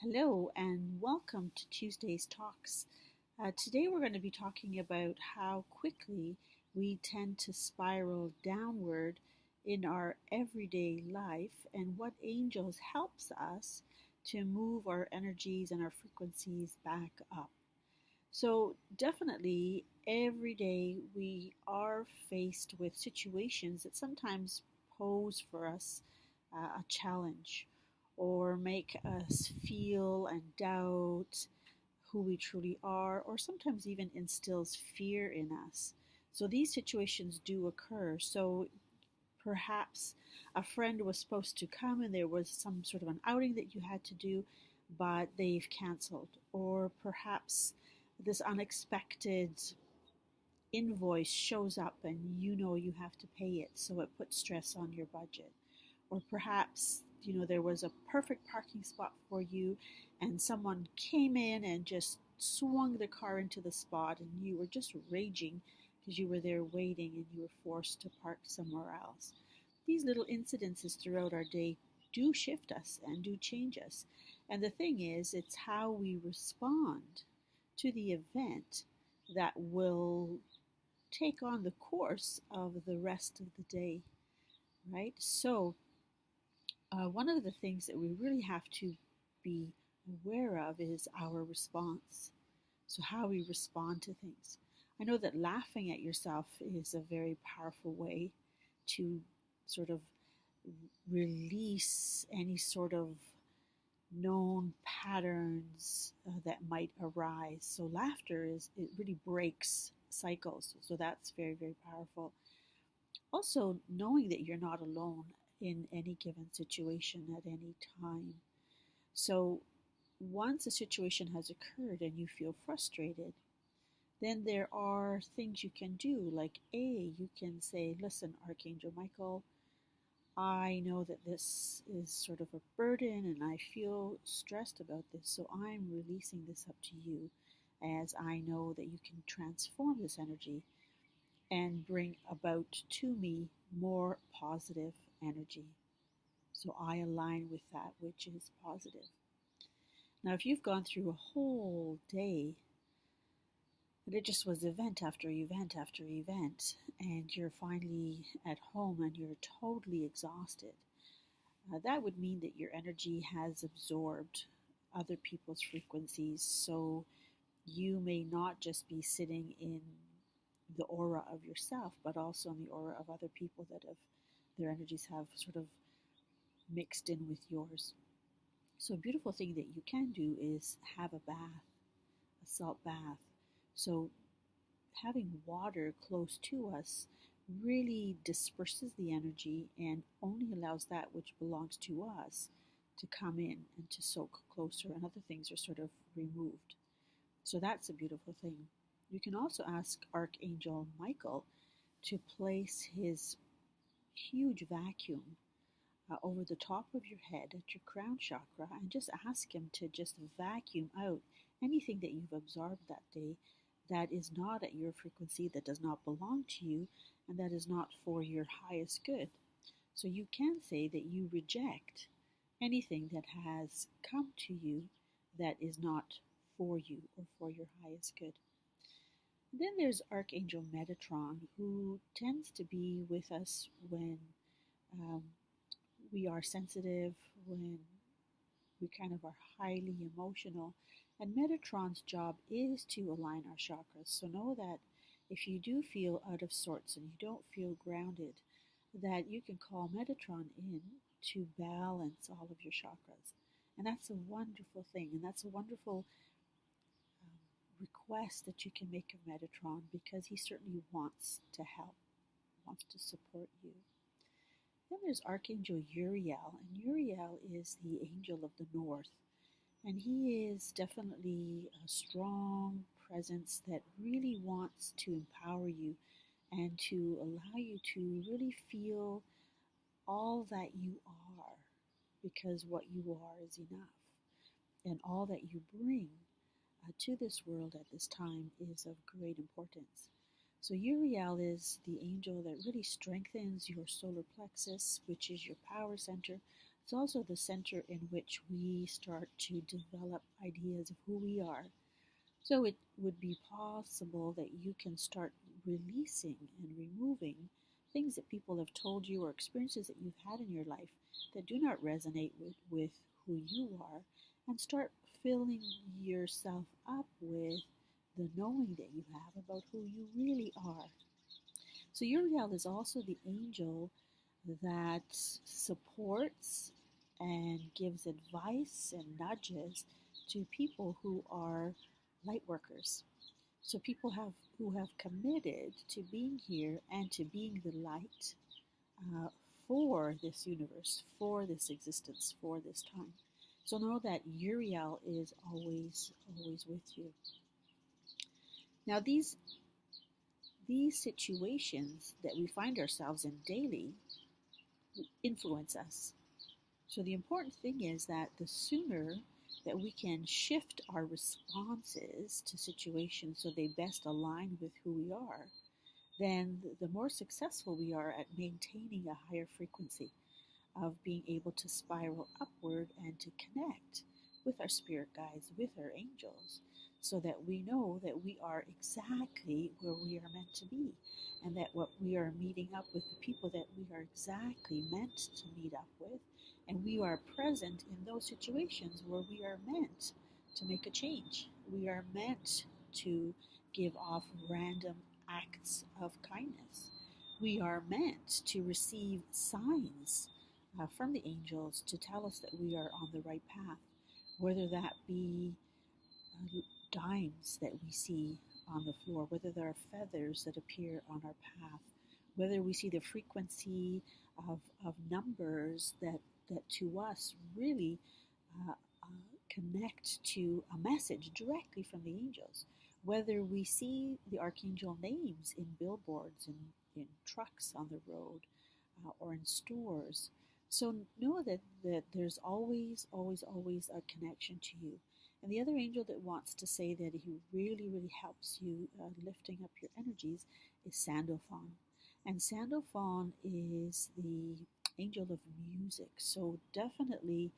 Hello and welcome to Tuesday's Talks. Today we're going to be talking about how quickly we tend to spiral downward in our everyday life and what angels helps us to move our energies and our frequencies back up. So definitely every day we are faced with situations that sometimes pose for us a challenge or make us feel and doubt who we truly are, or sometimes even instills fear in us. So these situations do occur. So perhaps a friend was supposed to come and there was some sort of an outing that you had to do, but they've canceled. Or perhaps this unexpected invoice shows up and you know you have to pay it, so it puts stress on your budget. Or perhaps there was a perfect parking spot for you and someone came in and just swung the car into the spot and you were just raging because you were there waiting and you were forced to park somewhere else. These little incidences throughout our day do shift us and do change us. And the thing is, it's how we respond to the event that will take on the course of the rest of the day, right? So one of the things that we really have to be aware of is our response. So, how we respond to things. I know that laughing at yourself is a very powerful way to sort of release any sort of known patterns that might arise. So, laughter it really breaks cycles. So, that's very, very powerful. Also, knowing that you're not alone in any given situation at any time. So, once a situation has occurred and you feel frustrated, then there are things you can do. Like, you can say, listen, Archangel Michael, I know that this is sort of a burden and I feel stressed about this, so I'm releasing this up to you, as I know that you can transform this energy and bring about to me more positive energy. So I align with that which is positive. Now, if you've gone through a whole day and it just was event after event after event, and you're finally at home and you're totally exhausted, that would mean that your energy has absorbed other people's frequencies. So you may not just be sitting in the aura of yourself, but also in the aura of other people that have their energies have sort of mixed in with yours. So a beautiful thing that you can do is have a bath, a salt bath. So having water close to us really disperses the energy and only allows that which belongs to us to come in and to soak closer, and other things are sort of removed. So that's a beautiful thing. You can also ask Archangel Michael to place his huge vacuum over the top of your head at your crown chakra and just ask him to just vacuum out anything that you've absorbed that day that is not at your frequency, that does not belong to you, and that is not for your highest good. So you can say that you reject anything that has come to you that is not for you or for your highest good. And then there's Archangel Metatron, who tends to be with us when um, we are sensitive, when we kind of are highly emotional. And Metatron's job is to align our chakras. So know that if you do feel out of sorts and you don't feel grounded, that you can call Metatron in to balance all of your chakras. And that's a wonderful thing. And that's a wonderful request that you can make of Metatron, because he certainly wants to help, wants to support you. Then there's Archangel Uriel, and Uriel is the angel of the north. And he is definitely a strong presence that really wants to empower you and to allow you to really feel all that you are, because what you are is enough. And all that you bring to this world at this time is of great importance. So Uriel is the angel that really strengthens your solar plexus, which is your power center, It's also the center in which we start to develop ideas of who we are. So it would be possible that you can start releasing and removing things that people have told you or experiences that you've had in your life that do not resonate with who you are, and start filling yourself up with the knowing that you have about who you really are. So Uriel is also the angel that supports and gives advice and nudges to people who are light workers. So people who have committed to being here and to being the light uh, for this universe, for this existence, for this time. So know that Uriel is always with you. Now these situations that we find ourselves in daily influence us. So the important thing is that the sooner that we can shift our responses to situations so they best align with who we are, then the more successful we are at maintaining a higher frequency of being able to spiral upward and to connect with our spirit guides, with our angels, so that we know that we are exactly where we are meant to be, and that what we are meeting up with the people that we are exactly meant to meet up with, and we are present in those situations where we are meant to make a change. We are meant to give off random acts of kindness. We are meant to receive signs from the angels to tell us that we are on the right path, whether that be dimes that we see on the floor, whether there are feathers that appear on our path, whether we see the frequency of numbers that to us really uh, connect to a message directly from the angels, whether we see the archangel names in billboards, in trucks on the road, or in stores. So know that there's always a connection to you. And the other angel that wants to say that he really helps you lifting up your energies is Sandalphon. And Sandalphon is the angel of music. So definitely,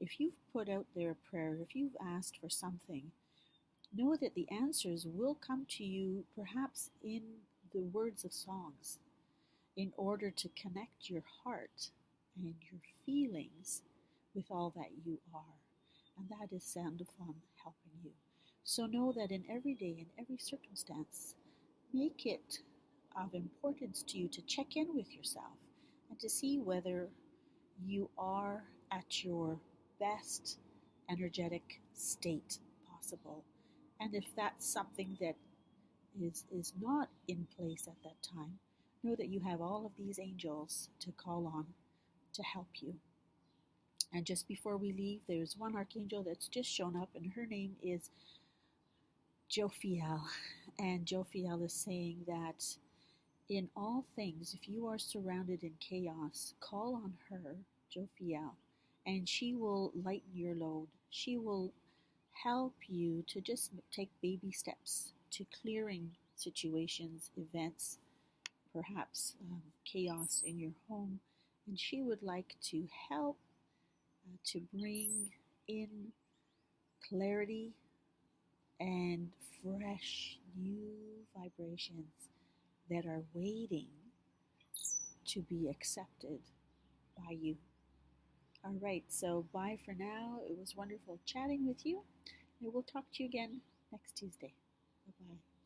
if you've put out there a prayer, if you've asked for something, know that the answers will come to you perhaps in the words of songs, in order to connect your heart and your feelings with all that you are. And that is Sandalphon helping you. So know that in every day, in every circumstance, make it of importance to you to check in with yourself and to see whether you are at your best energetic state possible. And if that's something that is not in place at that time, know that you have all of these angels to call on to help you. And just before we leave, there's one archangel that's just shown up, and her name is Jophiel. And Jophiel is saying that in all things, if you are surrounded in chaos, call on her, Jophiel, and she will lighten your load. She will help you to just take baby steps to clearing situations, events, perhaps chaos in your home. And she would like to help to bring in clarity and fresh new vibrations that are waiting to be accepted by you. All right, so bye for now. It was wonderful chatting with you, and we'll talk to you again next Tuesday. Bye bye.